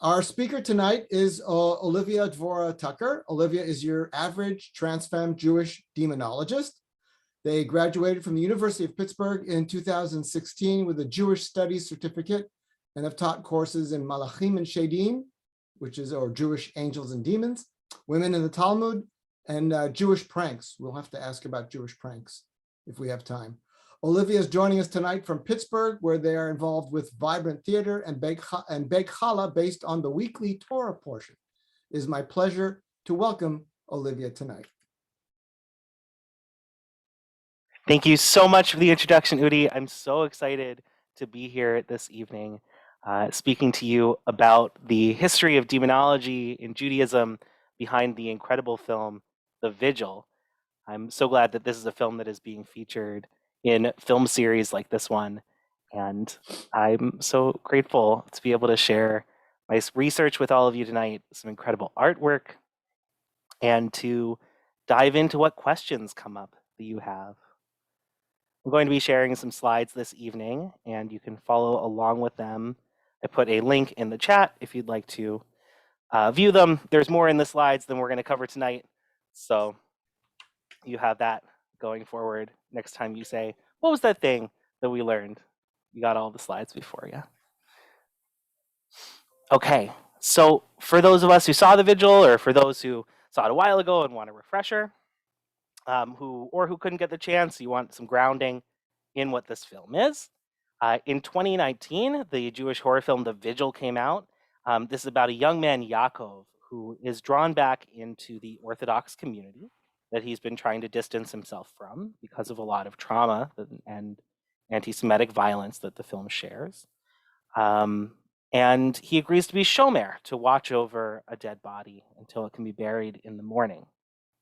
Our speaker tonight is Olivia Devorah Tucker. Olivia is your average trans femme Jewish demonologist. They graduated from the University of Pittsburgh in 2016 with a Jewish Studies certificate and have taught courses in Malachim and Shedim, or Jewish angels and demons, women in the Talmud, and Jewish pranks. We'll have to ask about Jewish pranks if we have time. Olivia is joining us tonight from Pittsburgh, where they are involved with vibrant theater and Haskalah based on the weekly Torah portion. It is my pleasure to welcome Olivia tonight. Thank you so much for the introduction, Udi. I'm so excited to be here this evening, speaking to you about the history of demonology in Judaism behind the incredible film, The Vigil. I'm so glad that this is a film that is being featured in film series like this one, and I'm so grateful to be able to share my research with all of you tonight, some incredible artwork, and to dive into what questions come up that you have. I'm going to be sharing some slides this evening, and you can follow along with them. I put a link in the chat if you'd like to view them. There's more in the slides than we're going to cover tonight, so you have that going forward next time you say, what was that thing that we learned? You got all the slides before you. Okay, so for those of us who saw The Vigil, or for those who saw it a while ago and want a refresher, who couldn't get the chance, you want some grounding in what this film is. In 2019, the Jewish horror film The Vigil came out. This is about a young man, Yaakov, who is drawn back into the Orthodox community that he's been trying to distance himself from because of a lot of trauma and anti-Semitic violence that the film shares. And he agrees to be shomer, to watch over a dead body until it can be buried in the morning,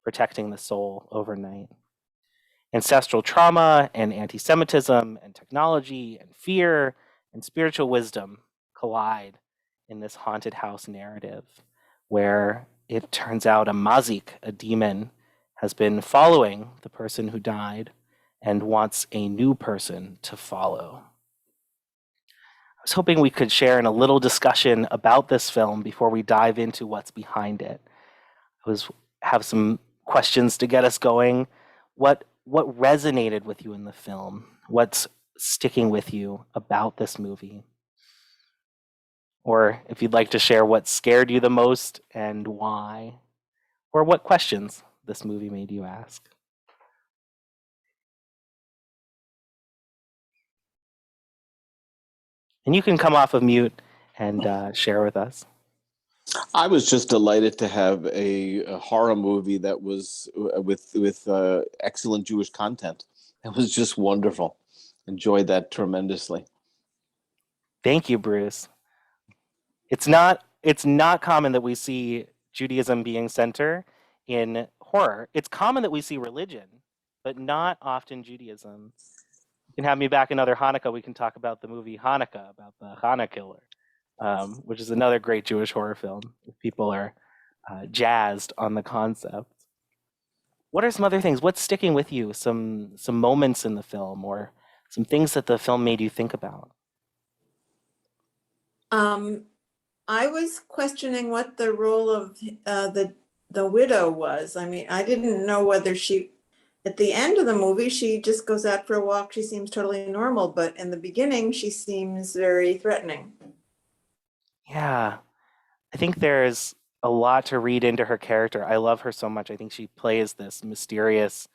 protecting the soul overnight. Ancestral trauma and anti-Semitism and technology and fear and spiritual wisdom collide in this haunted house narrative, where it turns out a mazik, a demon, has been following the person who died and wants a new person to follow. I was hoping we could share in a little discussion about this film before we dive into what's behind it. I have some questions to get us going. What resonated with you in the film? What's sticking with you about this movie? Or if you'd like to share what scared you the most and why, or what questions this movie made you ask. And you can come off of mute and share with us. I was just delighted to have a horror movie that was with excellent Jewish content. It was just wonderful. Enjoyed that tremendously. Thank you, Bruce. It's not common that we see Judaism being center in horror. It's common that we see religion, but not often Judaism. You can have me back another Hanukkah. We can talk about the movie Hanukkah, about the Hanukkah killer, which is another great Jewish horror film. If people are jazzed on the concept. What are some other things? What's sticking with you? Some moments in the film, or some things that the film made you think about? I was questioning what the role of the widow was. I mean, I didn't know whether she, at the end of the movie, she just goes out for a walk. She seems totally normal, but in the beginning, she seems very threatening. Yeah, I think there's a lot to read into her character. I love her so much. I think she plays this mysterious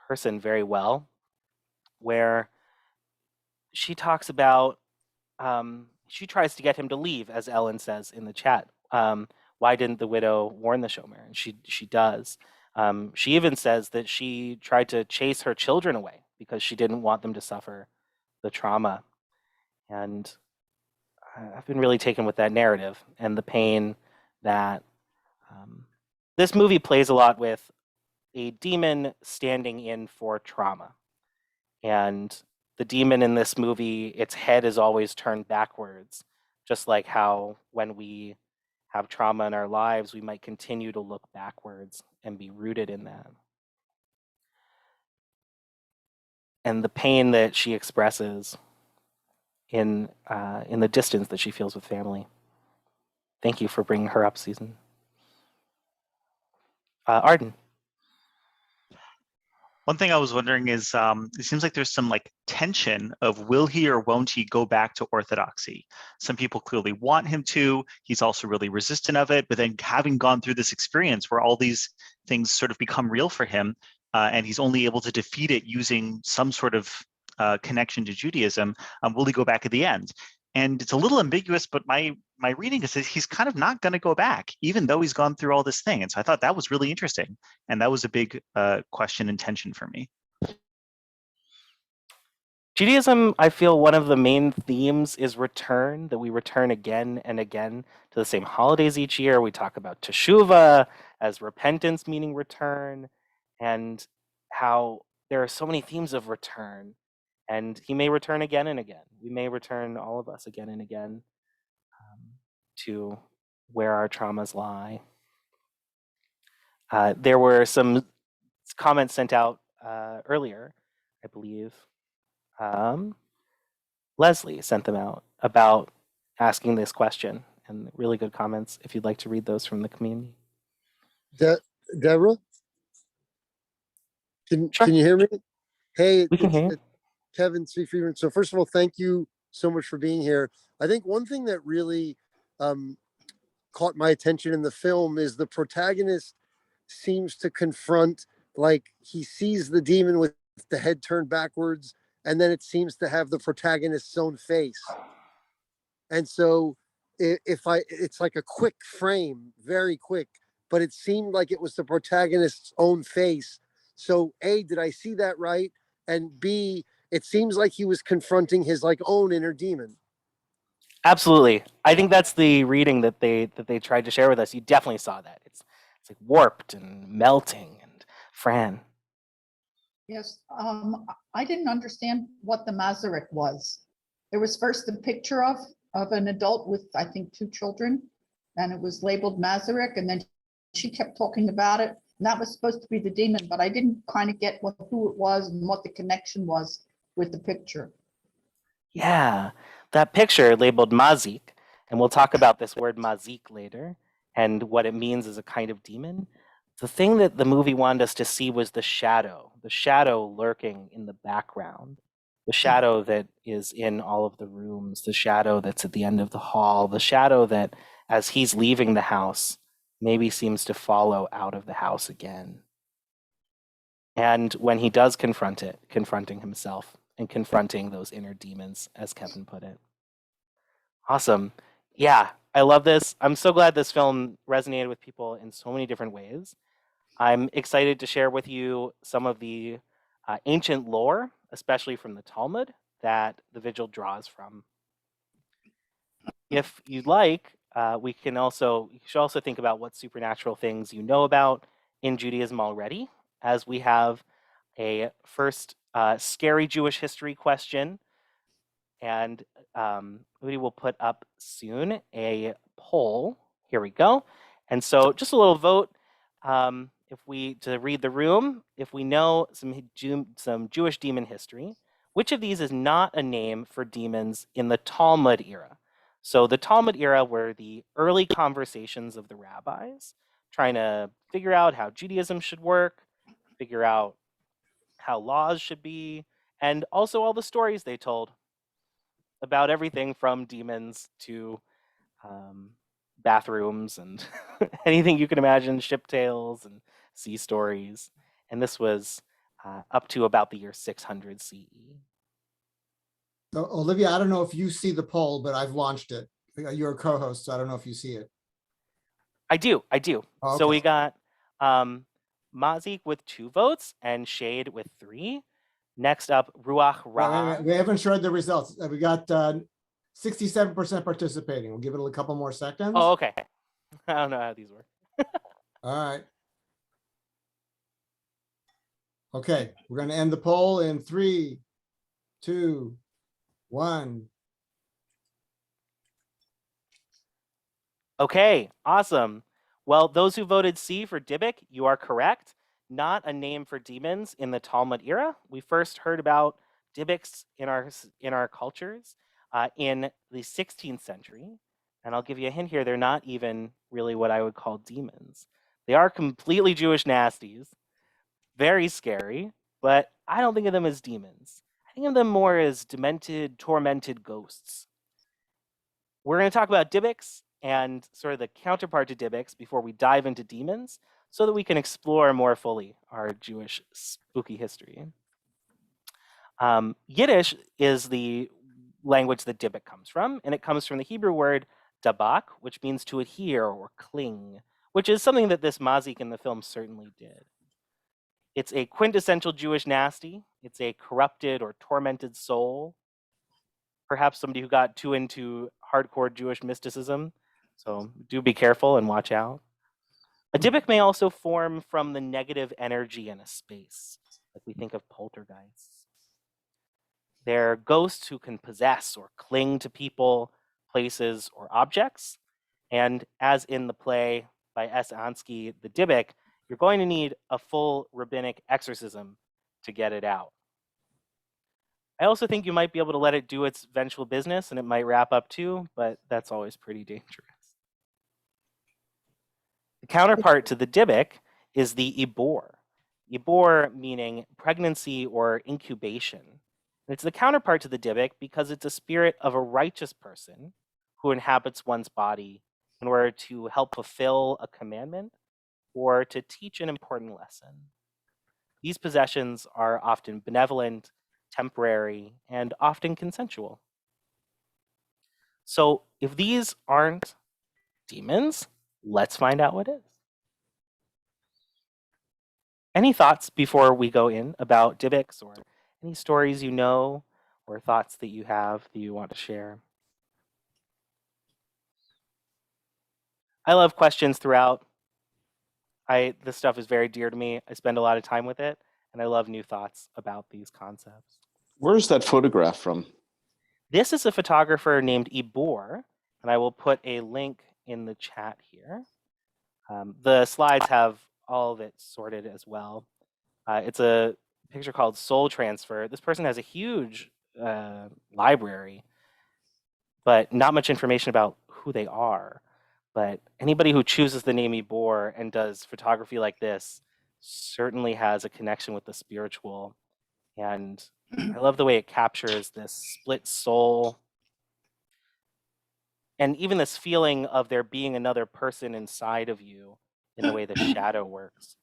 person very well, where she talks about, she tries to get him to leave, as Ellen says in the chat. Why didn't the widow warn the shomer? And she does. She even says that she tried to chase her children away because she didn't want them to suffer the trauma. And I've been really taken with that narrative and the pain that this movie plays a lot with a demon standing in for trauma. And the demon in this movie, its head is always turned backwards, just like how when we have trauma in our lives, we might continue to look backwards and be rooted in that. And the pain that she expresses in the distance that she feels with family. Thank you for bringing her up, Susan. Arden. One thing I was wondering is, it seems like there's some like tension of will he or won't he go back to orthodoxy? Some people clearly want him to. He's also really resistant of it. But then having gone through this experience where all these things sort of become real for him, and he's only able to defeat it using some sort of connection to Judaism, will he go back at the end? And it's a little ambiguous, but my reading is that he's kind of not going to go back, even though he's gone through all this thing. And so I thought that was really interesting. And that was a big question and tension for me. Judaism, I feel one of the main themes is return, that we return again and again to the same holidays each year. We talk about Teshuvah as repentance, meaning return, and how there are so many themes of return. And he may return again and again. We may return, all of us, again and again to where our traumas lie. There were some comments sent out earlier, I believe. Leslie sent them out about asking this question, and really good comments if you'd like to read those from the community. Deborah? Sure. Can you hear me? Hey, We can hear you. it's Kevin C. Friedman. So first of all, thank you so much for being here. I think one thing that really caught my attention in the film is the protagonist seems to confront, like he sees the demon with the head turned backwards, and then it seems to have the protagonist's own face. And so it's like a quick frame, very quick, but it seemed like it was the protagonist's own face. So A, did I see that right? And B, it seems like he was confronting his like own inner demon. Absolutely. I think that's the reading that they tried to share with us. You definitely saw that. It's like warped and melting. And Fran. Yes, I didn't understand what the Masaryk was. There was first a picture of an adult with, I think, 2 children, and it was labeled Masaryk, and then she kept talking about it, and that was supposed to be the demon, but I didn't kind of get who it was and what the connection was with the picture. Yeah, that picture labeled Mazik, and we'll talk about this word Mazik later and what it means as a kind of demon. The thing that the movie wanted us to see was the shadow lurking in the background, the shadow that is in all of the rooms, the shadow that's at the end of the hall, the shadow that, as he's leaving the house, maybe seems to follow out of the house again. And when he does confront it, confronting himself and confronting those inner demons, as Kevin put it. Awesome. Yeah, I love this. I'm so glad this film resonated with people in so many different ways. I'm excited to share with you some of the ancient lore, especially from the Talmud, that the Vigil draws from. If you'd like, you should also think about what supernatural things you know about in Judaism already, as we have a first scary Jewish history question, and we will put up soon a poll. Here we go. And so just a little vote. To read the room, if we know some Jewish demon history, which of these is not a name for demons in the Talmud era? So the Talmud era were the early conversations of the rabbis, trying to figure out how Judaism should work, figure out how laws should be, and also all the stories they told about everything from demons to bathrooms and anything you can imagine, ship tales and sea stories. And this was up to about the year 600 CE. So, Olivia, I don't know if you see the poll, but I've launched it. You're a co-host, so I don't know if you see it. I do. Oh, So okay. we got Mazik with 2 votes and Shade with 3. Next up, Ruach Ra. We haven't shared the results. We got 67% participating. We'll give it a couple more seconds. Oh, okay. I don't know how these work. All right. Okay, we're going to end the poll in 3, 2, 1. Okay, awesome. Well, those who voted C for Dybbuk, you are correct. Not a name for demons in the Talmud era. We first heard about Dybbuks in our cultures in the 16th century. And I'll give you a hint here, they're not even really what I would call demons. They are completely Jewish nasties, very scary, but I don't think of them as demons. I think of them more as demented, tormented ghosts. We're going to talk about Dybbuk and sort of the counterpart to Dybbuk before we dive into demons, so that we can explore more fully our Jewish spooky history. Yiddish is the language that Dybbuk comes from, and it comes from the Hebrew word dabak, which means to adhere or cling, which is something that this mazik in the film certainly did. It's a quintessential Jewish nasty. It's a corrupted or tormented soul. Perhaps somebody who got too into hardcore Jewish mysticism. So do be careful and watch out. A Dybbuk may also form from the negative energy in a space, like we think of poltergeists. They're ghosts who can possess or cling to people, places, or objects. And as in the play by S. Ansky, The Dybbuk, you're going to need a full rabbinic exorcism to get it out. I also think you might be able to let it do its eventual business and it might wrap up too, but that's always pretty dangerous. The counterpart to the Dybbuk is the Ibor. Ibor meaning pregnancy or incubation. And it's the counterpart to the Dybbuk because it's a spirit of a righteous person who inhabits one's body in order to help fulfill a commandment or to teach an important lesson. These possessions are often benevolent, temporary, and often consensual. So if these aren't demons, let's find out what is. Any thoughts before we go in about Dybbuk, or any stories you know or thoughts that you have that you want to share? I love questions throughout. This stuff is very dear to me. I spend a lot of time with it, and I love new thoughts about these concepts. Where's that photograph from? This is a photographer named Ibor, and I will put a link in the chat here. The slides have all of it sorted as well. It's a picture called Soul Transfer. This person has a huge library, but not much information about who they are. But anybody who chooses the name Ibor and does photography like this certainly has a connection with the spiritual. And I love the way it captures this split soul and even this feeling of there being another person inside of you in the way the shadow works.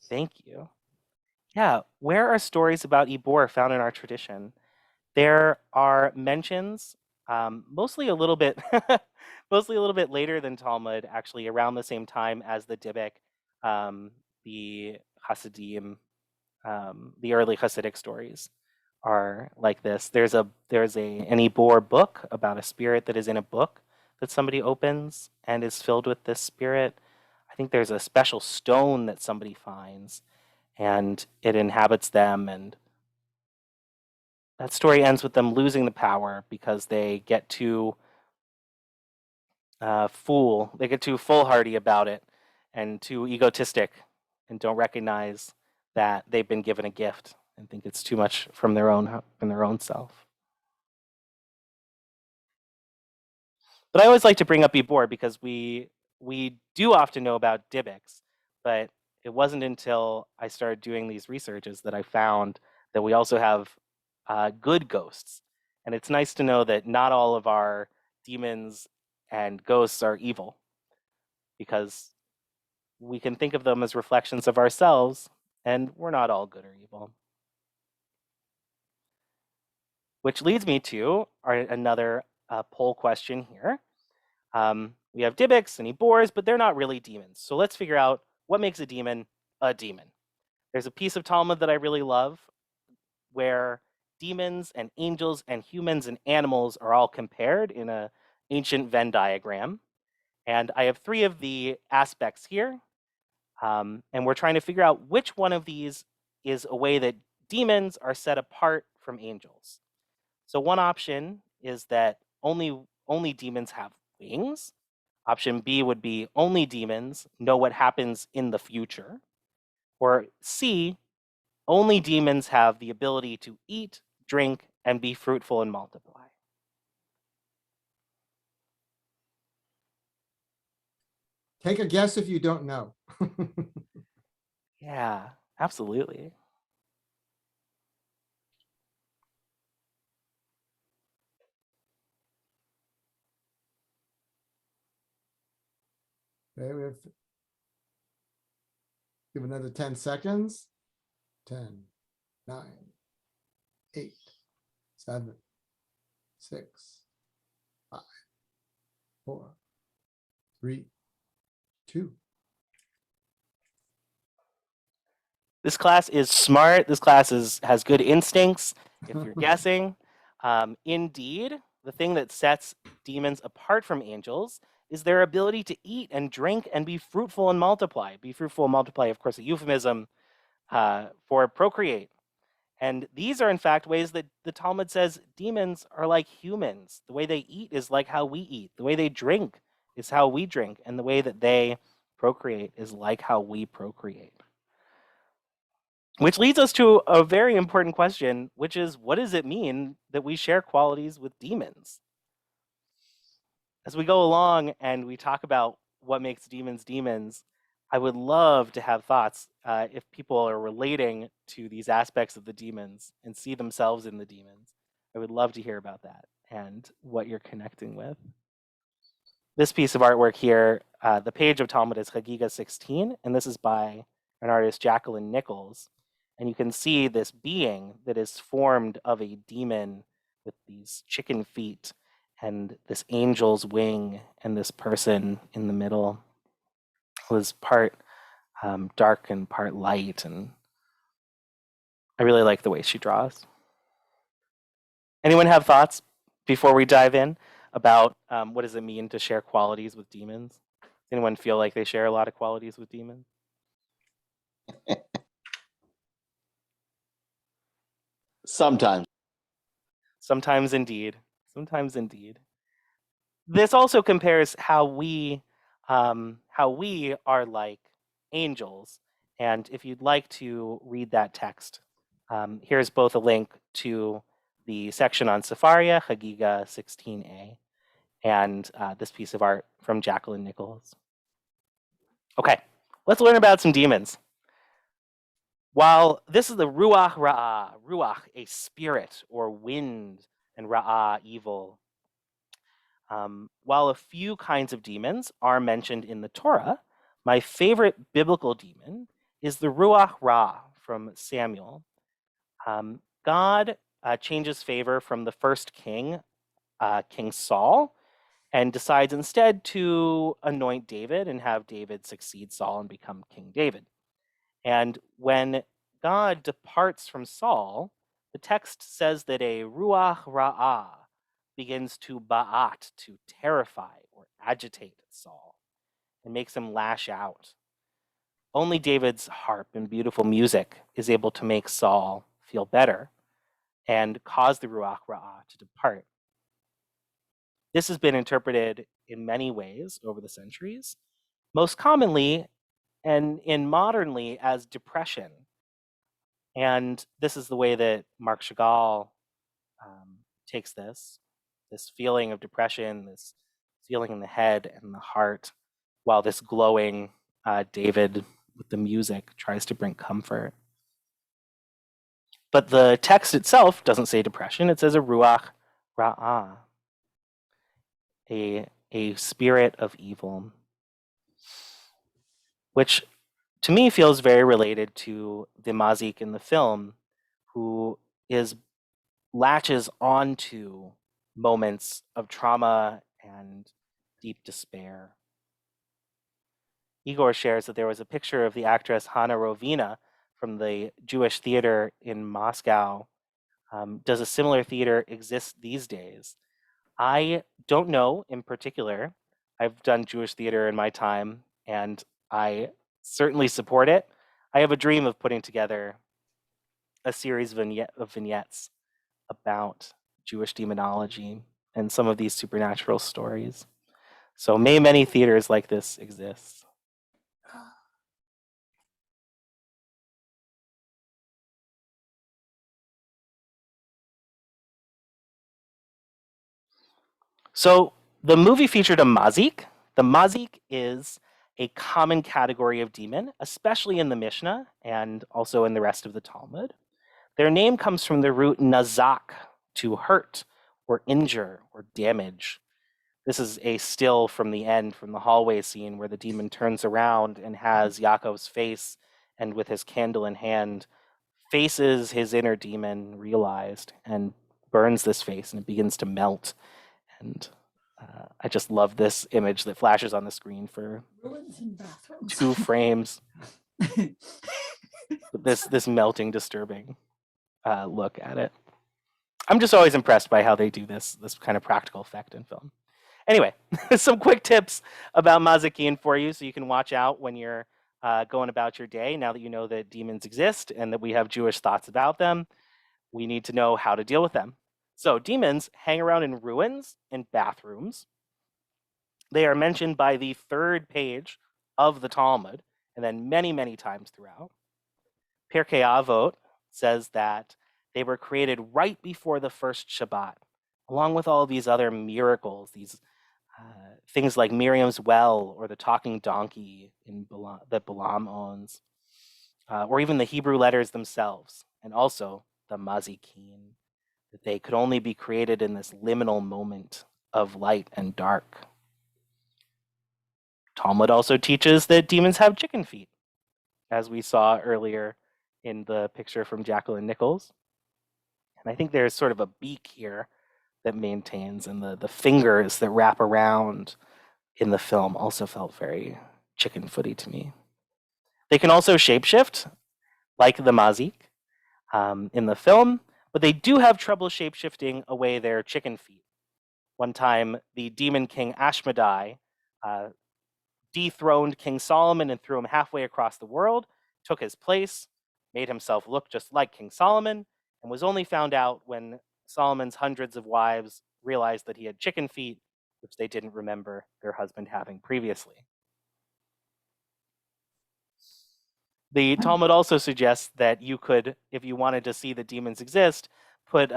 Thank you. Yeah, where are stories about Ibor found in our tradition? There are mentions, mostly a little bit, mostly a little bit later than Talmud, actually around the same time as the Dybbuk, the Hasidim, the early Hasidic stories are like this. There's an Ibor book about a spirit that is in a book that somebody opens and is filled with this spirit. I think there's a special stone that somebody finds and it inhabits them, and that story ends with them losing the power because they get too they get too foolhardy about it and too egotistic and don't recognize that they've been given a gift and think it's too much from their own self. But I always like to bring up Ibor because we do often know about Dybbuk, but it wasn't until I started doing these researches that I found that we also have good ghosts. And it's nice to know that not all of our demons and ghosts are evil, because we can think of them as reflections of ourselves, and we're not all good or evil. Which leads me to another poll question here. We have Dybbuk and Ibors, but they're not really demons. So let's figure out what makes a demon a demon. There's a piece of Talmud that I really love where demons and angels and humans and animals are all compared in an ancient Venn diagram. And I have 3 of the aspects here. And we're trying to figure out which one of these is a way that demons are set apart from angels. So one option is that only demons have wings. Option B would be only demons know what happens in the future. Or C, only demons have the ability to eat, drink, and be fruitful and multiply. Take a guess if you don't know. Yeah, absolutely. Okay, we have give another 10 seconds. 10, 9, 8, 7, 6, 5, 4, 3, 2. This class is smart. This class has good instincts, if you're guessing. Indeed, the thing that sets demons apart from angels is their ability to eat and drink and be fruitful and multiply. Be fruitful and multiply, of course, a euphemism for procreate. And these are, in fact, ways that the Talmud says demons are like humans. The way they eat is like how we eat. The way they drink is how we drink. And the way that they procreate is like how we procreate. Which leads us to a very important question, which is, what does it mean that we share qualities with demons? As we go along and we talk about what makes demons demons, I would love to have thoughts if people are relating to these aspects of the demons and see themselves in the demons. I would love to hear about that and what you're connecting with. This piece of artwork here, the page of Talmud is Chagiga 16, and this is by an artist, Jacqueline Nichols. And you can see this being that is formed of a demon with these chicken feet and this angel's wing, and this person in the middle was part dark and part light. And I really like the way she draws. Anyone have thoughts before we dive in about what does it mean to share qualities with demons? Does anyone feel like they share a lot of qualities with demons? Sometimes. Sometimes indeed. Sometimes indeed. This also compares how we are like angels. And if you'd like to read that text, here's both a link to the section on Sepharia, Chagiga 16a, and this piece of art from Jacqueline Nichols. Okay, let's learn about some demons. While this is the Ruach Ra, Ruach, a spirit or wind, and Ra, evil. While a few kinds of demons are mentioned in the Torah, my favorite biblical demon is the Ruach Ra from Samuel. God changes favor from the first king, King Saul, and decides instead to anoint David and have David succeed Saul and become King David. And when God departs from Saul, the text says that a Ruach Ra'ah begins to ba'at, to terrify or agitate Saul, and makes him lash out. Only David's harp and beautiful music is able to make Saul feel better and cause the Ruach Ra'ah to depart. This has been interpreted in many ways over the centuries, most commonly and in modernly as depression. And this is the way that Marc Chagall takes this feeling of depression, this feeling in the head and the heart, while this glowing David with the music tries to bring comfort. But the text itself doesn't say depression, it says a Ruach Ra'ah, a spirit of evil, which to me feels very related to the Mazik in the film, who latches onto moments of trauma and deep despair. Igor shares that there was a picture of the actress Hanna Rovina from the Jewish theater in Moscow. Does a similar theater exist these days? I don't know in particular. I've done Jewish theater in my time, and I certainly support it. I have a dream of putting together a series of vignettes about Jewish demonology and some of these supernatural stories. So may many theaters like this exist. So the movie featured a mazik. The mazik is a common category of demon, especially in the Mishnah and also in the rest of the Talmud. Their name comes from the root nazak, to hurt or injure or damage. This is a still from the end, from the hallway scene where the demon turns around and has Yaakov's face, and with his candle in hand, faces his inner demon realized and burns this face, and it begins to melt. And I just love this image that flashes on the screen for Ruins in bathrooms. 2 frames. This melting, disturbing look at it. I'm just always impressed by how they do this kind of practical effect in film. Anyway, some quick tips about mazikin for you so you can watch out when you're going about your day. Now that you know that demons exist and that we have Jewish thoughts about them, we need to know how to deal with them. So demons hang around in ruins and bathrooms. They are mentioned by the 3rd page of the Talmud, and then many, many times throughout. Pirkei Avot says that they were created right before the first Shabbat, along with all these other miracles, these things like Miriam's well or the talking donkey that Balaam owns, or even the Hebrew letters themselves, and also the mazikin, that they could only be created in this liminal moment of light and dark. Talmud also teaches that demons have chicken feet, as we saw earlier in the picture from Jacqueline Nichols. And I think there's sort of a beak here that maintains, and the fingers that wrap around in the film also felt very chicken footy to me. They can also shapeshift, like the mazik in the film, but they do have trouble shapeshifting away their chicken feet. One time, the demon king Ashmedai dethroned King Solomon and threw him halfway across the world, took his place, made himself look just like King Solomon, and was only found out when Solomon's hundreds of wives realized that he had chicken feet, which they didn't remember their husband having previously. The Talmud also suggests that you could, if you wanted to see the demons exist, put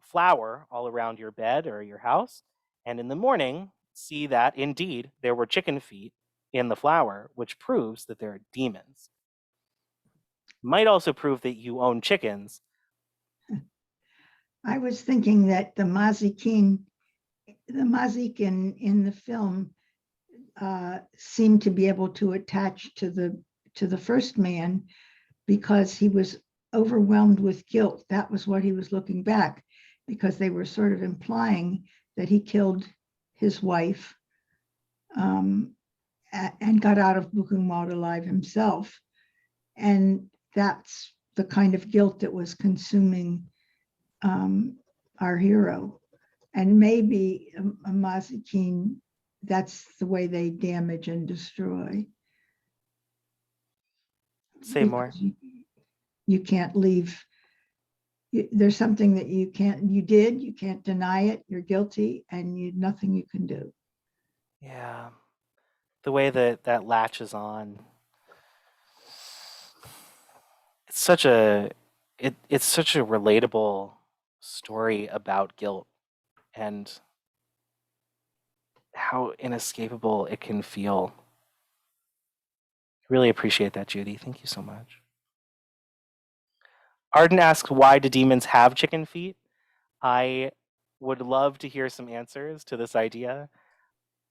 flour all around your bed or your house, and in the morning, see that indeed there were chicken feet in the flour, which proves that there are demons. Might also prove that you own chickens. I was thinking that the mazikin in the film seemed to be able to attach to the first man because he was overwhelmed with guilt. That was what he was looking back, because they were sort of implying that he killed his wife and got out of Buchenwald alive himself. And that's the kind of guilt that was consuming our hero. And maybe a mazikin, that's the way they damage and destroy. Say more. You can't leave. There's something that you can't deny it, you're guilty, and nothing you can do. Yeah. The way that latches on. It's such a relatable story about guilt and how inescapable it can feel. Really appreciate that, Judy. Thank you so much. Arden asks, why do demons have chicken feet? I would love to hear some answers to this idea.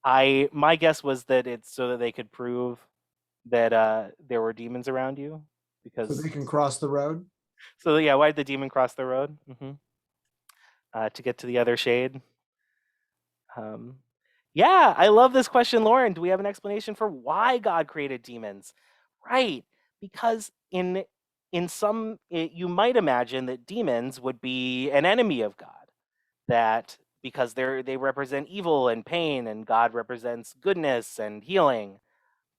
My guess was that it's so that they could prove that there were demons around you. So Because they can cross the road. So yeah, why did the demon cross the road? To get to the other shade. Yeah, I love this question, Lauren. Do we have an explanation for why God created demons? Right, because in some, you might imagine that demons would be an enemy of God. That because they represent evil and pain, and God represents goodness and healing.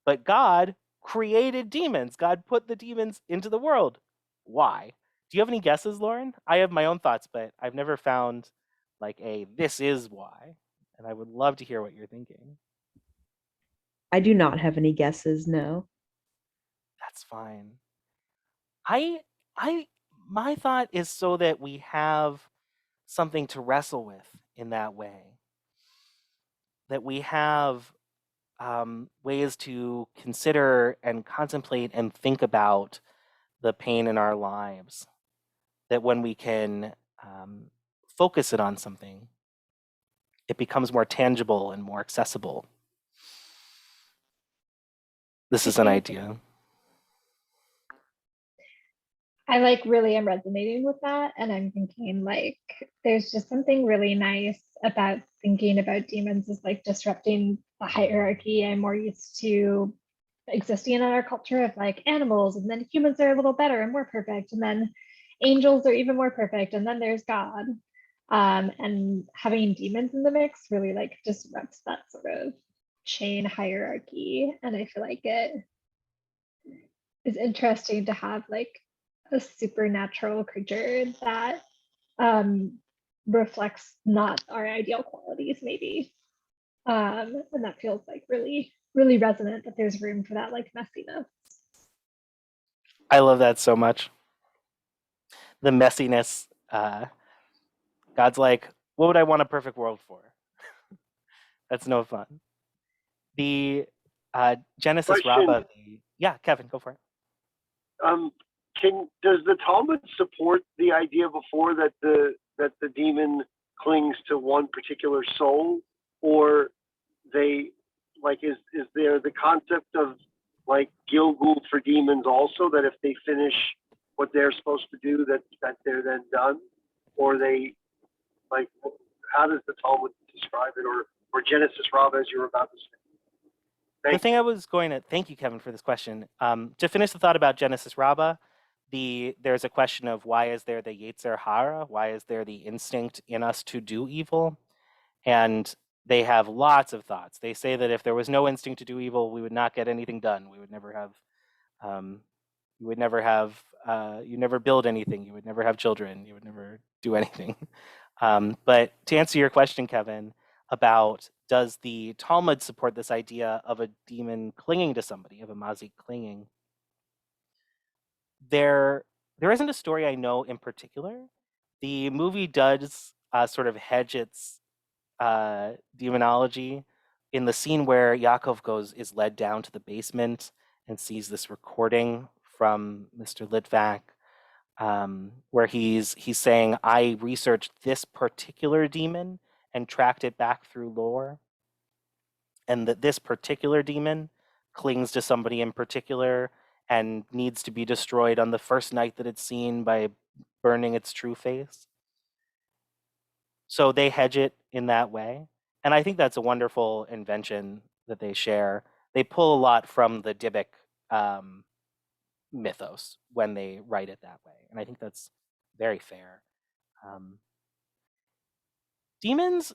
But God created demons. God put the demons into the world. Why? Do you have any guesses, Lauren? I have my own thoughts, but I've never found like this is why. And I would love to hear what you're thinking. I do not have any guesses, no. That's fine. My thought is so that we have something to wrestle with in that way. that we have ways to consider and contemplate and think about the pain in our lives, that when we can focus it on something, it becomes more tangible and more accessible. This is an idea. I really am resonating with that. And I'm thinking there's just something really nice about thinking about demons as disrupting the hierarchy I'm more used to existing in our culture of animals, and then humans are a little better and more perfect, and then angels are even more perfect, and then there's God. And having demons in the mix really disrupts that sort of chain hierarchy. And I feel like it is interesting to have a supernatural creature that reflects not our ideal qualities, maybe. And that feels really, really resonant, that there's room for that messiness. I love that so much. The messiness. God's like, what would I want a perfect world for? That's no fun. The Genesis Question. Rabbah. Yeah, Kevin, go for it. Does the Talmud support the idea before that the demon clings to one particular soul, or they is there the concept of Gilgul for demons also, that if they finish what they're supposed to do that they're then done, or they how does the Talmud describe it, or Genesis Rabbah, as you were about to say? Thank you, Kevin, for this question. To finish the thought about Genesis Rabbah, there's a question of why is there the Yetzer Hara? Why is there the instinct in us to do evil? And they have lots of thoughts. They say that if there was no instinct to do evil, we would not get anything done. We would never have, you never build anything. You would never have children. You would never do anything. But to answer your question, Kevin, about does the Talmud support this idea of a demon clinging to somebody, of a mazik clinging? There isn't a story I know in particular. The movie does sort of hedge its demonology in the scene where Yaakov is led down to the basement and sees this recording from Mr. Litvak, where he's saying, I researched this particular demon and tracked it back through lore, and that this particular demon clings to somebody in particular and needs to be destroyed on the first night that it's seen by burning its true face. So they hedge it in that way. And I think that's a wonderful invention that they share. They pull a lot from the Dybbuk mythos when they write it that way. And I think that's very fair. Demons,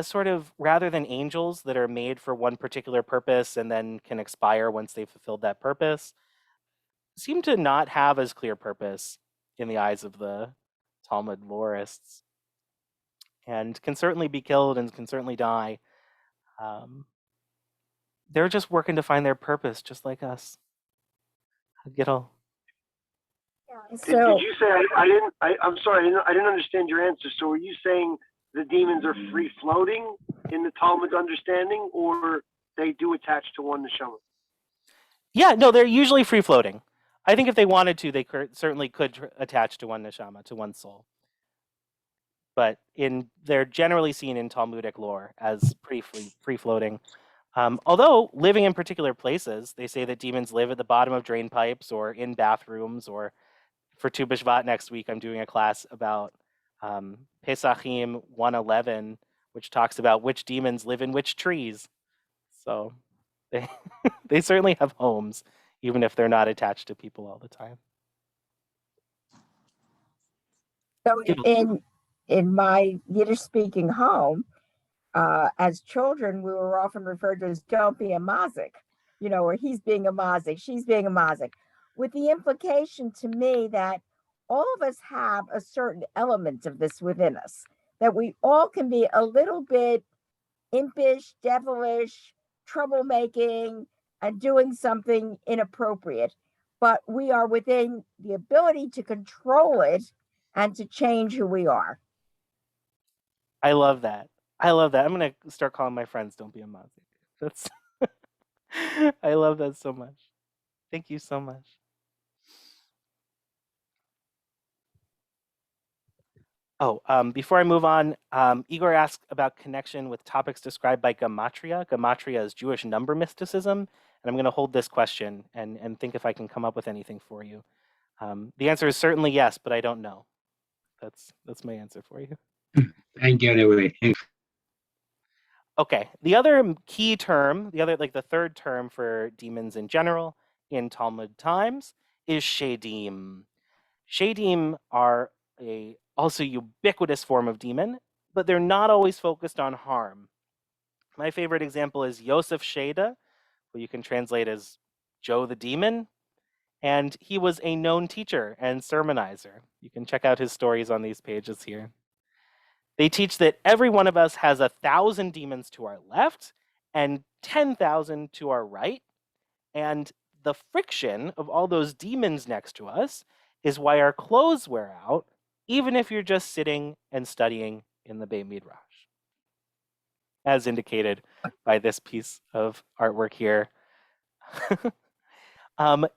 sort of, rather than angels that are made for one particular purpose and then can expire once they've fulfilled that purpose, seem to not have as clear purpose in the eyes of the Talmud lorists, and can certainly be killed and can certainly die. They're just working to find their purpose, just like us. Gittel. Did you say I'm sorry, I didn't understand your answer. So are you saying the demons are free floating in the Talmud's understanding, or they do attach to one neshama? Yeah, no, they're usually free floating. I think if they wanted to, they certainly could attach to one neshama, to one soul. But they're generally seen in Talmudic lore as pretty free floating. Although living in particular places, they say that demons live at the bottom of drain pipes or in bathrooms. Or for Tu B'Shvat next week, I'm doing a class about Pesachim 111, which talks about which demons live in which trees. So they certainly have homes, even if they're not attached to people all the time. So in my Yiddish speaking home, as children, we were often referred to as don't be a mazik, or he's being a mazik, she's being a mazik, with the implication to me that all of us have a certain element of this within us, that we all can be a little bit impish, devilish, troublemaking, and doing something inappropriate, but we are within the ability to control it and to change who we are. I love that. I love that. I'm gonna start calling my friends "Don't be a mazik." That's I love that so much. Thank you so much. Oh, before I move on, Igor asked about connection with topics described by Gematria. Gematria is Jewish number mysticism, and I'm going to hold this question and think if I can come up with anything for you. The answer is certainly yes, but I don't know. That's my answer for you. Thank you anyway. Okay, the other key term, the third term for demons in general in Talmud times is shadim. Shadim are a also ubiquitous form of demon, but they're not always focused on harm. My favorite example is Yosef Sheda, who you can translate as Joe the Demon, and he was a known teacher and sermonizer. You can check out his stories on these pages here. They teach that every one of us has 1,000 demons to our left and 10,000 to our right, and the friction of all those demons next to us is why our clothes wear out, even if you're just sitting and studying in the Beit Midrash. As indicated by this piece of artwork here.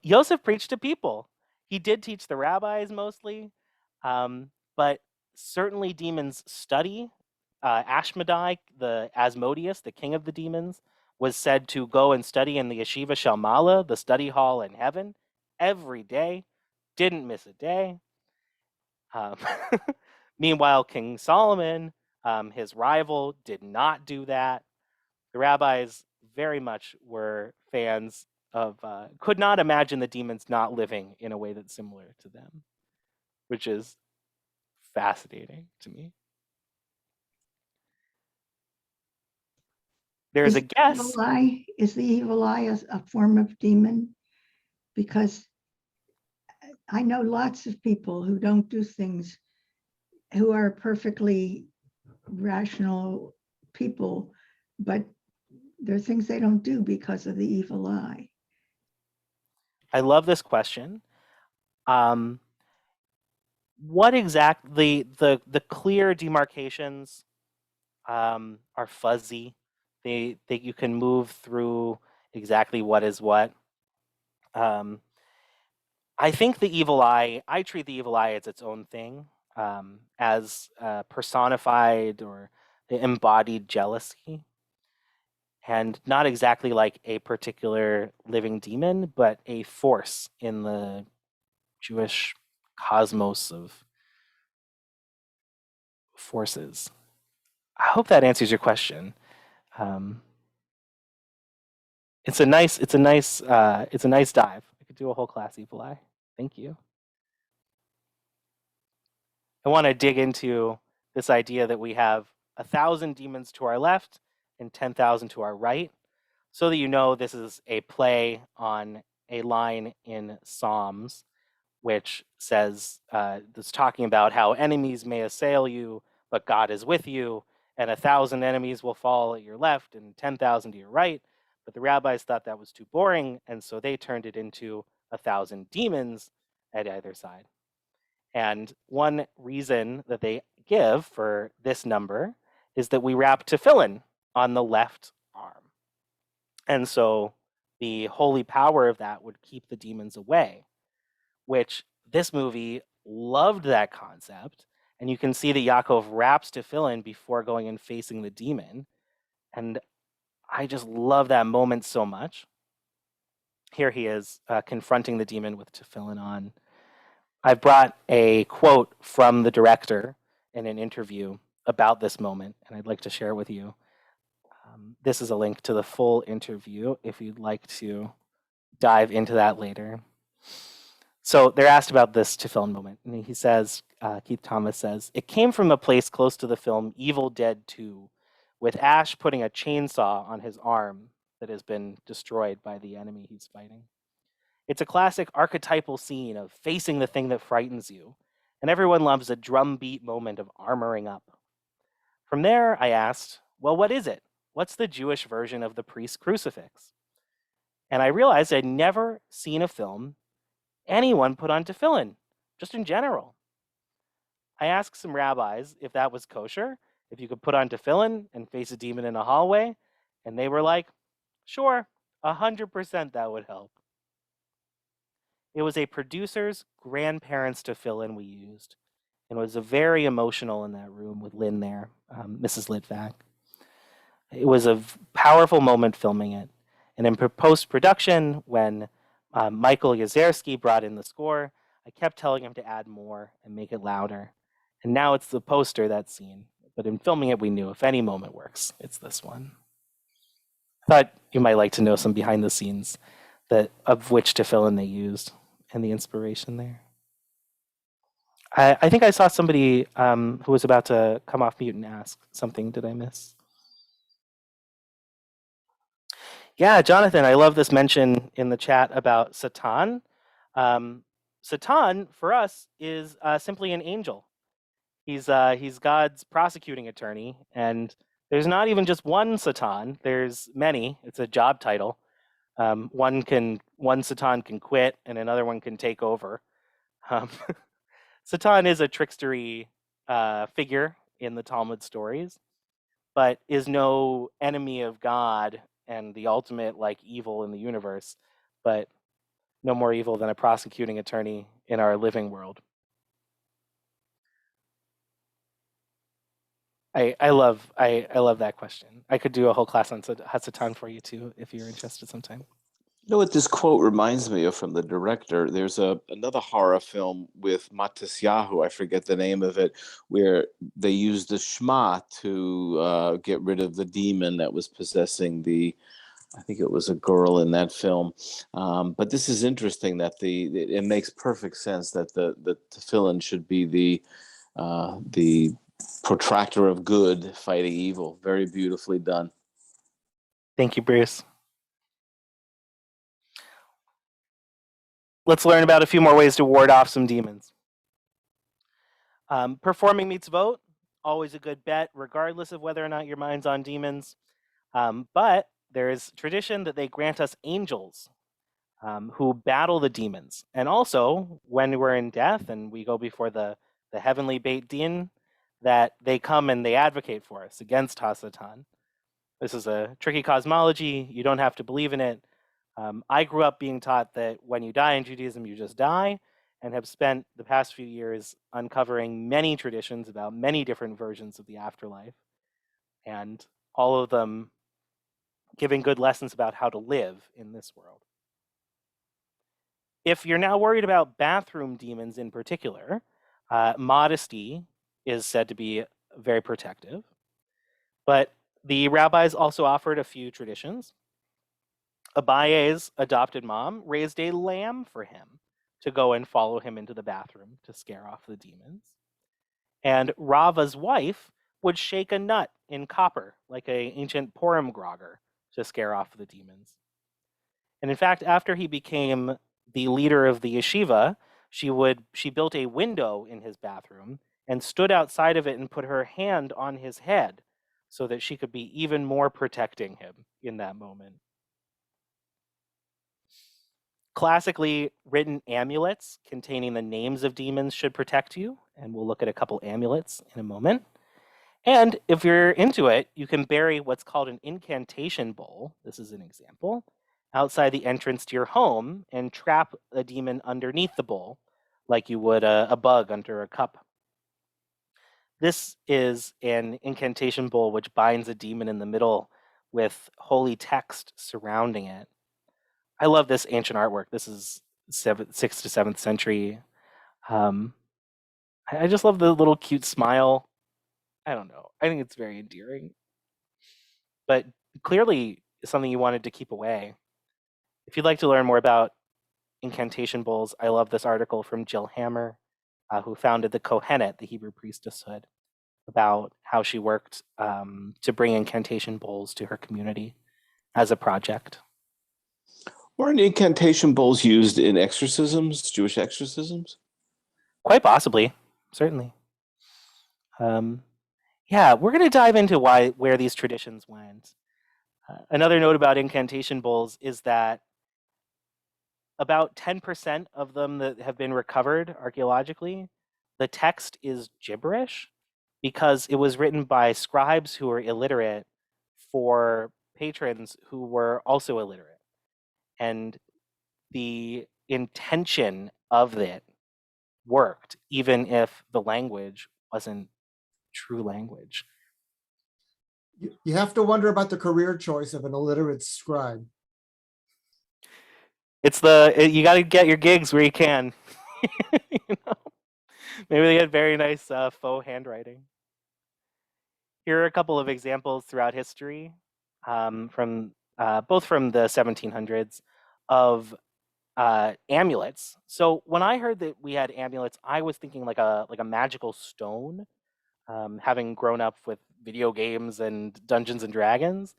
Yosef preached to people. He did teach the rabbis mostly, but certainly demons study. Ashmedai, the Asmodeus, the king of the demons, was said to go and study in the Yeshiva Shalmala, the study hall in heaven, every day. Didn't miss a day. Meanwhile, King Solomon, his rival, did not do that. The rabbis very much were fans of, could not imagine the demons not living in a way that's similar to them, which is fascinating to me. There's a guess. Is the evil eye a form of demon? Because I know lots of people who don't do things, who are perfectly rational people, but there are things they don't do because of the evil eye. I love this question. What exactly the clear demarcations are fuzzy. They you can move through exactly what is what. I think the evil eye, I treat the evil eye as its own thing, as personified or embodied jealousy, and not exactly like a particular living demon, but a force in the Jewish cosmos of forces. I hope that answers your question. It's a nice dive. I could do a whole class evil eye. Thank you. I want to dig into this idea that we have 1,000 demons to our left and 10,000 to our right, so that you know this is a play on a line in Psalms, which says, that's talking about how enemies may assail you, but God is with you, and 1,000 enemies will fall at your left and 10,000 to your right. But the rabbis thought that was too boring, and so they turned it into 1,000 demons at either side. And one reason that they give for this number is that we wrap tefillin on the left arm. And so the holy power of that would keep the demons away, which this movie loved that concept. And you can see that Yaakov wraps tefillin before going and facing the demon. And I just love that moment so much. Here he is confronting the demon with tefillin on. I've brought a quote from the director in an interview about this moment, and I'd like to share it with you. This is a link to the full interview if you'd like to dive into that later. So they're asked about this tefillin moment, and he says, Keith Thomas says, it came from a place close to the film Evil Dead 2, with Ash putting a chainsaw on his arm that has been destroyed by the enemy he's fighting. It's a classic archetypal scene of facing the thing that frightens you, and everyone loves a drumbeat moment of armoring up. From there, I asked, well, what is it? What's the Jewish version of the priest's crucifix? And I realized I'd never seen a film anyone put on tefillin, just in general. I asked some rabbis if that was kosher, if you could put on tefillin and face a demon in a hallway. And they were like, sure, 100% that would help. It was a producer's grandparents' tefillin we used. And it was a very emotional in that room with Lynn there, Mrs. Litvak. It was a powerful moment filming it. And in post-production, when Michael Yazerski brought in the score, I kept telling him to add more and make it louder. And now it's the poster, that scene. But in filming it, we knew if any moment works, it's this one. I thought you might like to know some behind the scenes of which tefillin they used and the inspiration there. I think I saw somebody who was about to come off mute and ask something. Did I miss? Yeah, Jonathan, I love this mention in the chat about Satan. Satan, for us, is simply an angel. He's God's prosecuting attorney, and there's not even just one Satan. There's many. It's a job title. One Satan can quit, and another one can take over. Satan is a trickstery figure in the Talmud stories, but is no enemy of God and the ultimate evil in the universe, but no more evil than a prosecuting attorney in our living world. I love that question. I could do a whole class on Satan for you too, if you're interested sometime. You know what this quote reminds me of from the director? There's another horror film with Matisyahu, I forget the name of it, where they used the Shema to get rid of the demon that was possessing I think it was a girl in that film. But this is interesting that it makes perfect sense that the tefillin should be the protractor of good fighting evil. Very beautifully done. Thank you, Bruce. Let's learn about a few more ways to ward off some demons. Performing mitzvot, always a good bet, regardless of whether or not your mind's on demons. But there is tradition that they grant us angels who battle the demons. And also, when we're in death and we go before the heavenly Beit Din, that they come and they advocate for us against Hasatan. This is a tricky cosmology. You don't have to believe in it. I grew up being taught that when you die in Judaism, you just die, and have spent the past few years uncovering many traditions about many different versions of the afterlife, and all of them giving good lessons about how to live in this world. If you're now worried about bathroom demons in particular, modesty is said to be very protective, but the rabbis also offered a few traditions. Abaye's adopted mom raised a lamb for him to go and follow him into the bathroom to scare off the demons. And Rava's wife would shake a nut in copper, like an ancient Purim grogger, to scare off the demons. And in fact, after he became the leader of the yeshiva, she built a window in his bathroom and stood outside of it and put her hand on his head so that she could be even more protecting him in that moment. Classically written amulets containing the names of demons should protect you, and we'll look at a couple amulets in a moment. And if you're into it, you can bury what's called an incantation bowl, this is an example, outside the entrance to your home and trap a demon underneath the bowl, like you would a bug under a cup. This is an incantation bowl which binds a demon in the middle with holy text surrounding it. I love this ancient artwork. This is 6th to 7th century. I just love the little cute smile. I don't know. I think it's very endearing. But clearly something you wanted to keep away. If you'd like to learn more about incantation bowls, I love this article from Jill Hammer, who founded the Kohenet, the Hebrew priestesshood, about how she worked to bring incantation bowls to her community as a project. Weren't incantation bowls used in exorcisms, Jewish exorcisms? Quite possibly, certainly. Yeah, we're going to dive into where these traditions went. Another note about incantation bowls is that about 10% of them that have been recovered archaeologically, the text is gibberish. because it was written by scribes who were illiterate for patrons who were also illiterate. And the intention of it worked, even if the language wasn't true language. You have to wonder about the career choice of an illiterate scribe. You got to get your gigs where you can. You know? Maybe they had very nice faux handwriting. Here are a couple of examples throughout history, from both from the 1700s, of amulets. So when I heard that we had amulets, I was thinking like a magical stone. Having grown up with video games and Dungeons and Dragons,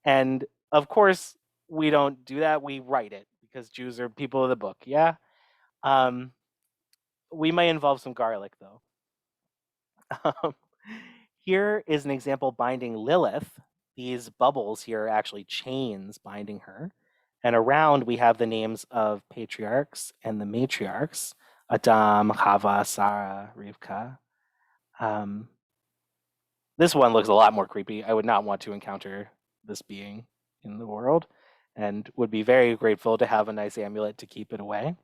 and of course we don't do that. We write it because Jews are people of the book. Yeah. We may involve some garlic though. Here is an example binding Lilith. These bubbles here are actually chains binding her. And around we have the names of patriarchs and the matriarchs, Adam, Chava, Sarah, Rivka. This one looks a lot more creepy. I would not want to encounter this being in the world and would be very grateful to have a nice amulet to keep it away.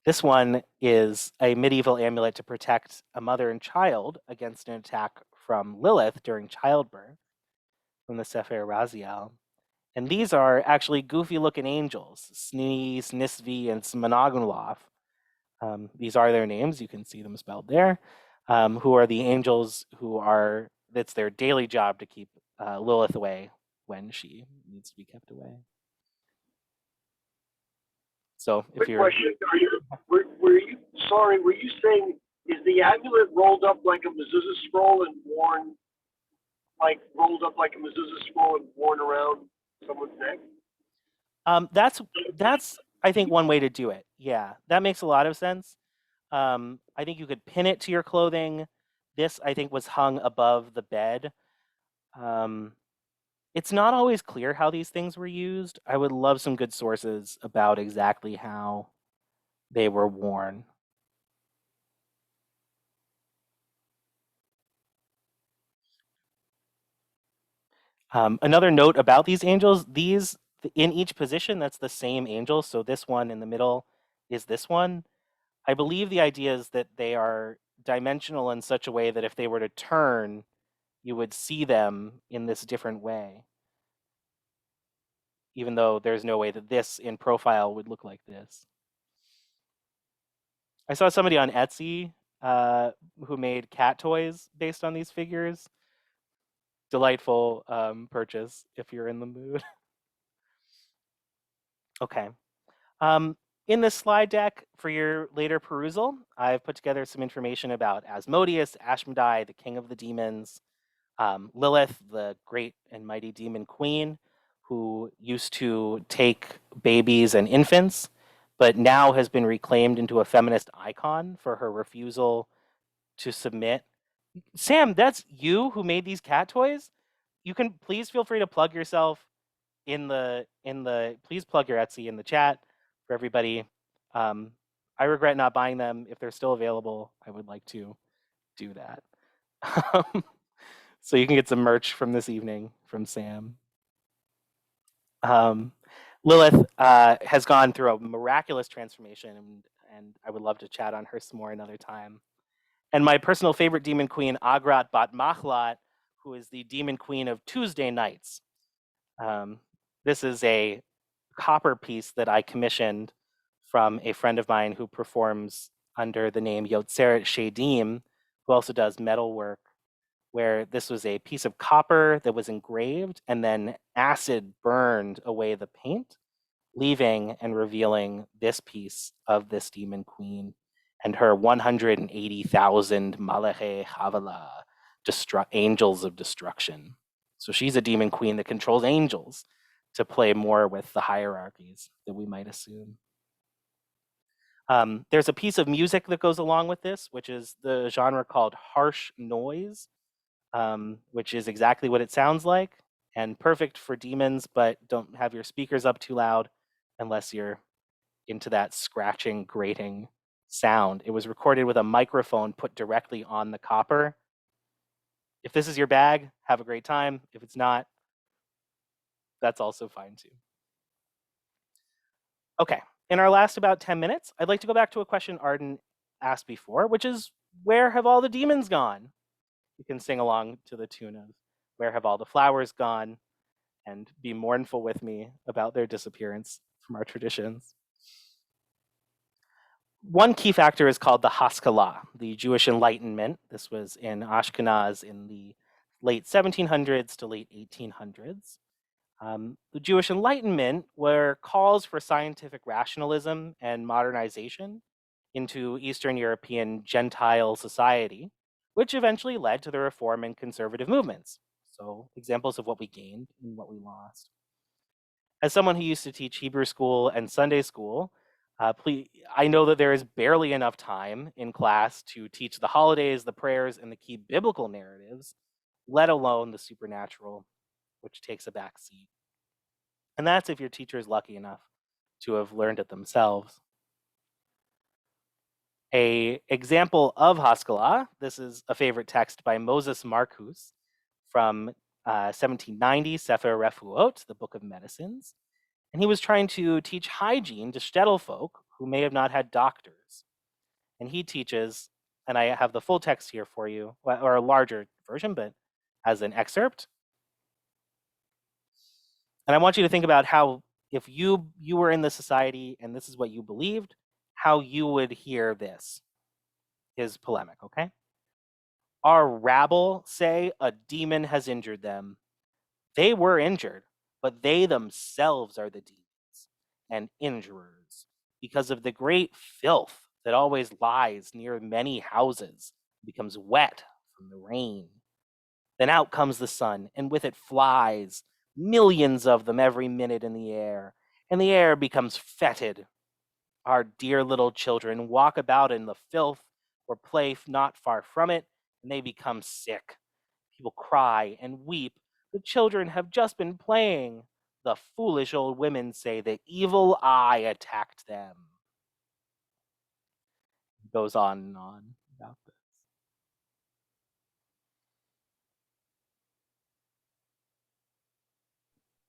This one is a medieval amulet to protect a mother and child against an attack from Lilith during childbirth from the Sefer Raziel. And these are actually goofy-looking angels, Sneeze, Nisvi, and Smonogonloth. These are their names. You can see them spelled there. Who are the angels that's their daily job to keep Lilith away when she needs to be kept away. So if you're... Question, were you saying, is the amulet rolled up like a mezuzah scroll and worn, around someone's neck? That's I think one way to do it. Yeah, that makes a lot of sense. I think you could pin it to your clothing. This, I think, was hung above the bed. It's not always clear how these things were used. I would love some good sources about exactly how they were worn. Another note about these angels, in each position, that's the same angel. So this one in the middle is this one. I believe the idea is that they are dimensional in such a way that if they were to turn, you would see them in this different way. Even though there's no way that this in profile would look like this. I saw somebody on Etsy who made cat toys based on these figures. Delightful purchase if you're in the mood. Okay. In this slide deck for your later perusal, I've put together some information about Asmodeus, Ashmedai, the king of the demons, Lilith, the great and mighty demon queen, who used to take babies and infants, but now has been reclaimed into a feminist icon for her refusal to submit. Sam, that's you who made these cat toys? You can please feel free to plug yourself please plug your Etsy in the chat for everybody. I regret not buying them. If they're still available, I would like to do that. So you can get some merch from this evening from Sam. Lilith has gone through a miraculous transformation, and I would love to chat on her some more another time. And my personal favorite demon queen, Agrat Bat Machlat, who is the demon queen of Tuesday nights. This is a copper piece that I commissioned from a friend of mine who performs under the name Yotzeret Shadim, who also does metal work, where this was a piece of copper that was engraved and then acid burned away the paint, leaving and revealing this piece of this demon queen and her 180,000 Malache Havala, angels of destruction. So she's a demon queen that controls angels to play more with the hierarchies that we might assume. There's a piece of music that goes along with this, which is the genre called harsh noise, which is exactly what it sounds like and perfect for demons, but don't have your speakers up too loud unless you're into that scratching, grating sound. It was recorded with a microphone put directly on the copper. If this is your bag, have a great time. If it's not, that's also fine too. Okay, in our last about 10 minutes, I'd like to go back to a question Arden asked before, which is, where have all the demons gone? You can sing along to the tune of Where Have All the Flowers Gone, and be mournful with me about their disappearance from our traditions. One key factor is called the Haskalah, the Jewish Enlightenment. This was in Ashkenaz in the late 1700s to late 1800s. The Jewish Enlightenment were calls for scientific rationalism and modernization into Eastern European Gentile society, which eventually led to the reform and conservative movements. So examples of what we gained and what we lost. As someone who used to teach Hebrew school and Sunday school, I know that there is barely enough time in class to teach the holidays, the prayers, and the key biblical narratives, let alone the supernatural, which takes a back seat. And that's if your teacher is lucky enough to have learned it themselves. An example of Haskalah, this is a favorite text by Moses Marcus from 1790, Sefer Refuot, the Book of Medicines. And he was trying to teach hygiene to shtetl folk who may have not had doctors. And he teaches, and I have the full text here for you, or a larger version, but as an excerpt. And I want you to think about how, if you were in the society and this is what you believed, how you would hear this, his polemic, okay? Our rabble say a demon has injured them. They were injured, but they themselves are the demons and injurers because of the great filth that always lies near many houses, becomes wet from the rain. Then out comes the sun, and with it flies, millions of them every minute in the air, and the air becomes fetid. Our dear little children walk about in the filth or play not far from it, and they become sick. People cry and weep. The children have just been playing. The foolish old women say the evil eye attacked them. It goes on and on about this.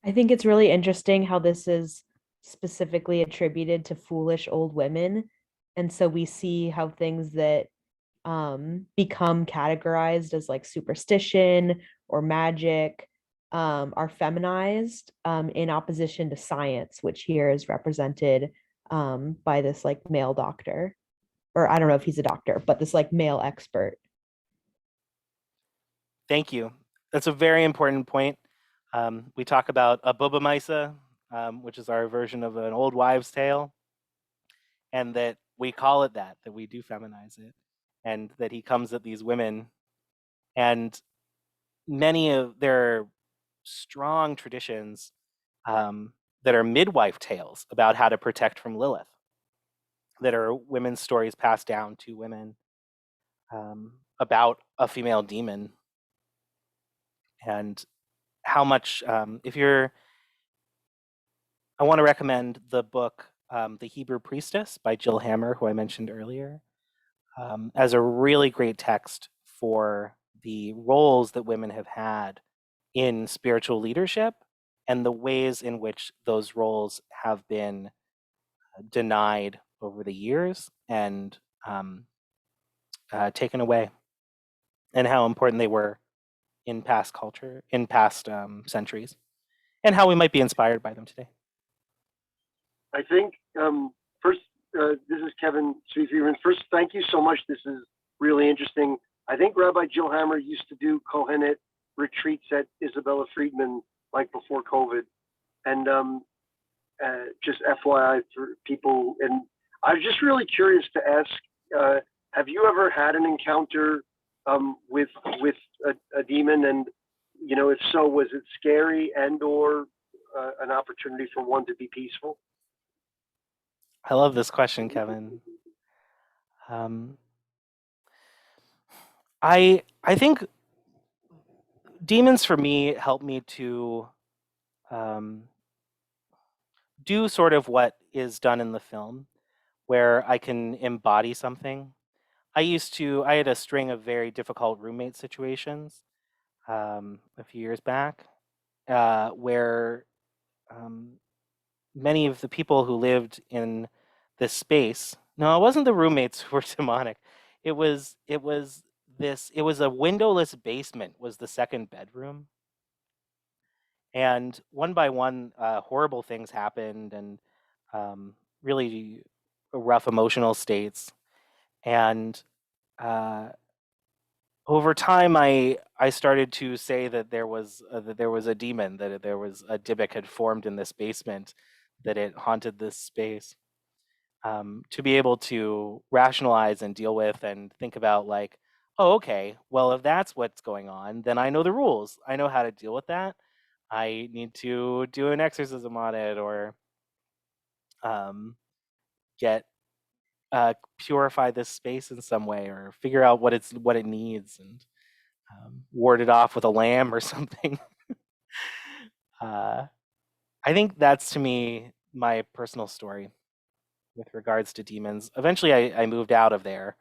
I think it's really interesting how this is specifically attributed to foolish old women. And so we see how things that become categorized as like superstition or magic are feminized in opposition to science, which here is represented by this like male doctor, or I don't know if he's a doctor, but this like male expert. Thank you. That's a very important point. We talk about a Bubba Misa, which is our version of an old wives' tale, and that we call it that we do feminize it, and that he comes at these women, and many of their strong traditions that are midwife tales about how to protect from Lilith, that are women's stories passed down to women about a female demon. And how much, I want to recommend the book, The Hebrew Priestess by Jill Hammer, who I mentioned earlier, as a really great text for the roles that women have had in spiritual leadership and the ways in which those roles have been denied over the years and taken away, and how important they were in past culture, in past centuries, and how we might be inspired by them today. I think first, this is Kevin Sweetfever. First, thank you so much. This is really interesting. I think Rabbi Jill Hammer used to do Kohenet retreats at Isabella Friedman like before COVID, and just FYI for people. And I was just really curious to ask: have you ever had an encounter with a demon? And if so, was it scary and/or an opportunity for one to be peaceful? I love this question, Kevin. I think demons for me help me to do sort of what is done in the film, where I can embody something. I had a string of very difficult roommate situations a few years back, where many of the people who lived in this space, no, it wasn't the roommates who were demonic. It was a windowless basement was the second bedroom. And one by one, horrible things happened, and really rough emotional states. And over time, I started to say that there was a demon, that there was a Dybbuk had formed in this basement, that it haunted this space. To be able to rationalize and deal with and think about, like, oh, okay, well, if that's what's going on, then I know the rules. I know how to deal with that. I need to do an exorcism on it, or get purify this space in some way, or figure out what it needs, and ward it off with a lamb or something. I think that's, to me, my personal story with regards to demons. Eventually, I moved out of there,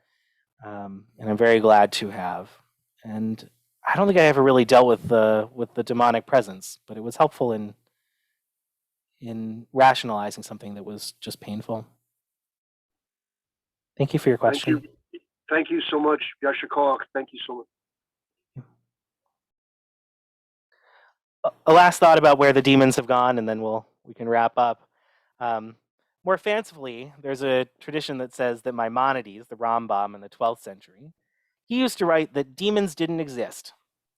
and I'm very glad to have. And I don't think I ever really dealt with the demonic presence, but it was helpful in rationalizing something that was just painful. Thank you for your question. Thank you so much, Yasha Kalk. Thank you so much. A last thought about where the demons have gone, and then we can wrap up. More fancifully, there's a tradition that says that Maimonides, the Rambam in the 12th century, he used to write that demons didn't exist,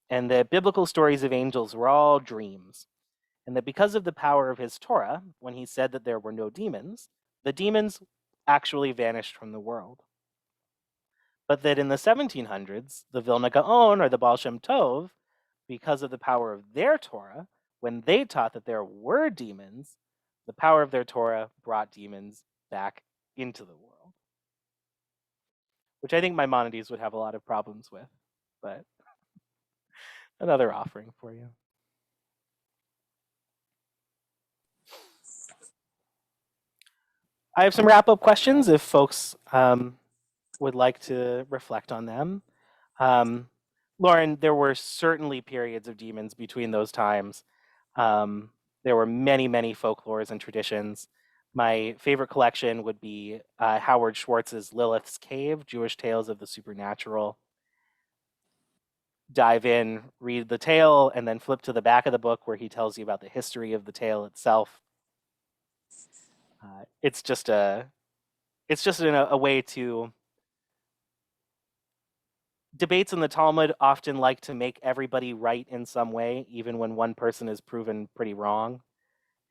and that biblical stories of angels were all dreams, and that because of the power of his Torah, when he said that there were no demons, the demons actually vanished from the world. But that in the 1700s, the Vilna Gaon, or the Baal Shem Tov, because of the power of their Torah, when they taught that there were demons, the power of their Torah brought demons back into the world, which I think Maimonides would have a lot of problems with, but another offering for you. I have some wrap-up questions if folks would like to reflect on them. Lauren, there were certainly periods of demons between those times. There were many, many folklores and traditions. My favorite collection would be Howard Schwartz's Lilith's Cave, Jewish Tales of the Supernatural. Dive in, read the tale, and then flip to the back of the book where he tells you about the history of the tale itself. It's just a way to... Debates in the Talmud often like to make everybody right in some way, even when one person is proven pretty wrong.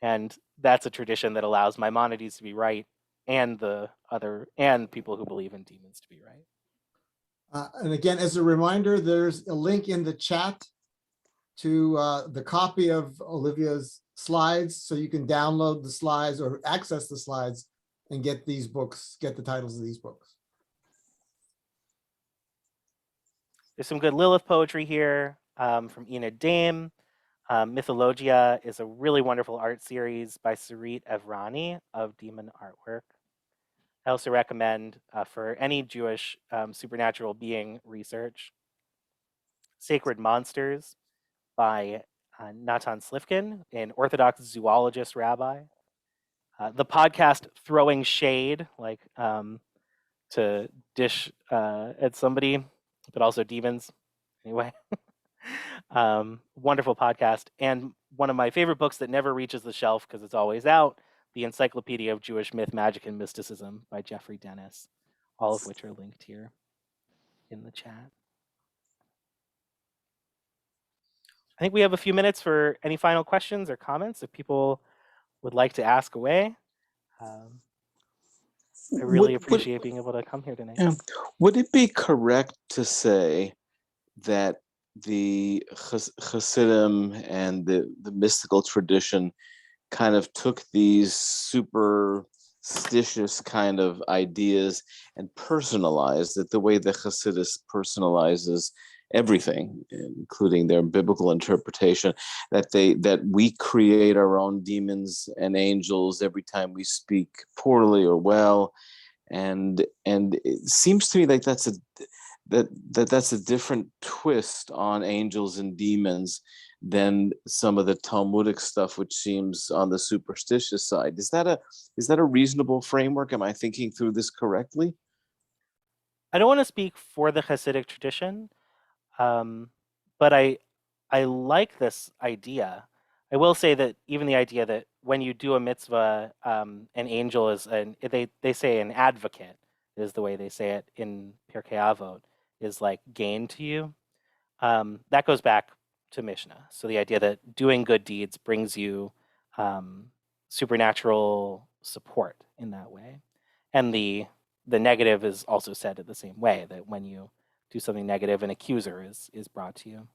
And that's a tradition that allows Maimonides to be right, and people who believe in demons to be right. And again, as a reminder, there's a link in the chat to the copy of Olivia's slides, so you can download the slides or access the slides and get these books, get the titles of these books. There's some good Lilith poetry here from Enid Dame. Mythologia is a really wonderful art series by Sarit Evrani of Demon Artwork. I also recommend, for any Jewish supernatural being research, Sacred Monsters by Natan Slifkin, an Orthodox zoologist rabbi. The podcast Throwing Shade, like to dish at somebody, but also demons. Anyway, wonderful podcast. And one of my favorite books that never reaches the shelf because it's always out, The Encyclopedia of Jewish Myth, Magic, and Mysticism by Jeffrey Dennis, all of which are linked here in the chat. I think we have a few minutes for any final questions or comments if people would like to ask away. I really appreciate being able to come here tonight. Would it be correct to say that the Hasidim and the mystical tradition kind of took these superstitious kind of ideas and personalized it the way the Hasidus personalizes everything, including their biblical interpretation, that we create our own demons and angels every time we speak poorly or well, and it seems to me like that's a different twist on angels and demons than some of the Talmudic stuff, which seems on the superstitious side. Is that a reasonable framework? Am I thinking through this correctly? I don't want to speak for the Hasidic tradition, but I like this idea. I will say that even the idea that when you do a mitzvah, an angel is they say an advocate is the way they say it in Pirkei Avot, is like gain to you. That goes back to Mishnah. So the idea that doing good deeds brings you supernatural support in that way, and the negative is also said in the same way, that when you do something negative, an accuser is brought to you.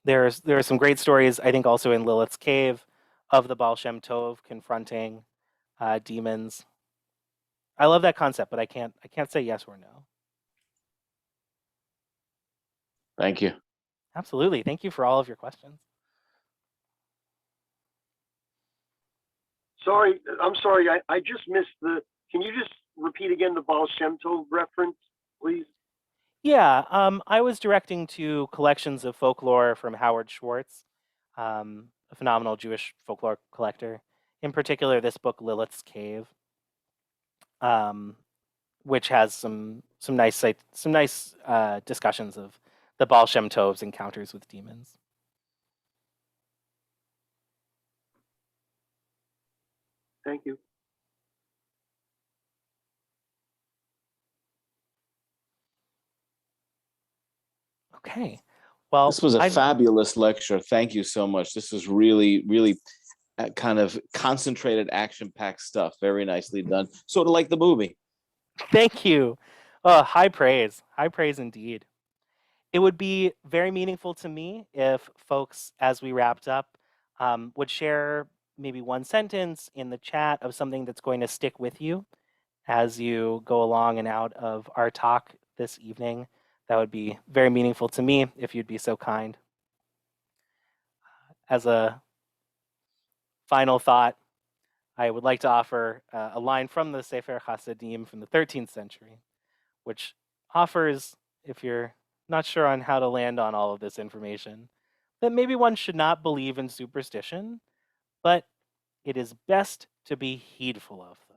There are some great stories, I think, also in Lilith's cave, of the Baal Shem Tov confronting demons. I love that concept, but I can't say yes or no. Thank you. Absolutely. Thank you for all of your questions. Sorry, I'm sorry. I just missed can you just repeat again the Baal Shem Tov reference, please? Yeah, I was directing to collections of folklore from Howard Schwartz, a phenomenal Jewish folklore collector. In particular, this book, Lilith's Cave, which has some nice discussions of the Baal Shem Tov's encounters with demons. Thank you. Okay. Well, this was a fabulous lecture. Thank you so much. This was really, really kind of concentrated, action-packed stuff. Very nicely done. Sort of like the movie. Thank you. High praise. High praise indeed. It would be very meaningful to me if folks, as we wrapped up, would share maybe one sentence in the chat of something that's going to stick with you as you go along and out of our talk this evening. That would be very meaningful to me, if you'd be so kind. As a final thought, I would like to offer a line from the Sefer Hasidim from the 13th century, which offers, if you're not sure on how to land on all of this information, that maybe one should not believe in superstition, but it is best to be heedful of them.